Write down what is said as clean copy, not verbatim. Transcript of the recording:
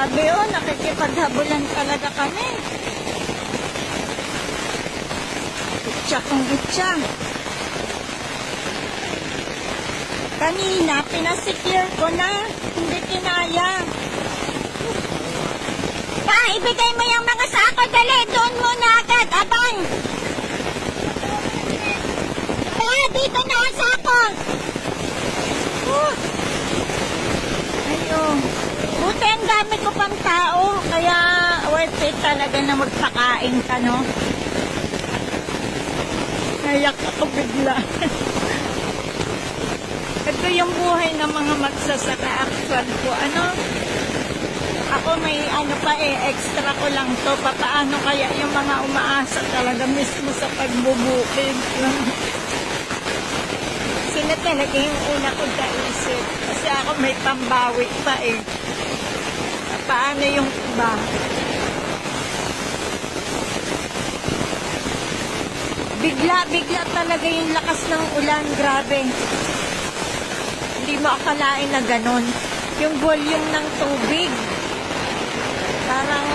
Grabe oh, nakikipaghabulan talaga kami. Itcha kong itcha. Kanina, pinasecure ko na. Hindi kinaya. Pa, ibigay mo yung mga sako. Dali, doon muna agad. Abang. Pa, dito na ang sako. Ayun. Buti ang dami ko pang tao. Kaya worth it talaga na magpakain ka, no? Nayak ako bigla. Ito yung buhay ng mga magsasaka actual ko. Ako may extra ko lang to. Paano kaya yung mga umaasa talaga mismo sa pagbubukid. Sila talaga yung una ko kaisip. Kasi ako may pambawi pa eh. Paano yung iba? Bigla talaga yung lakas ng ulan. Grabe. Hindi mo akalain na ganon. Yung volume ng tubig. Parang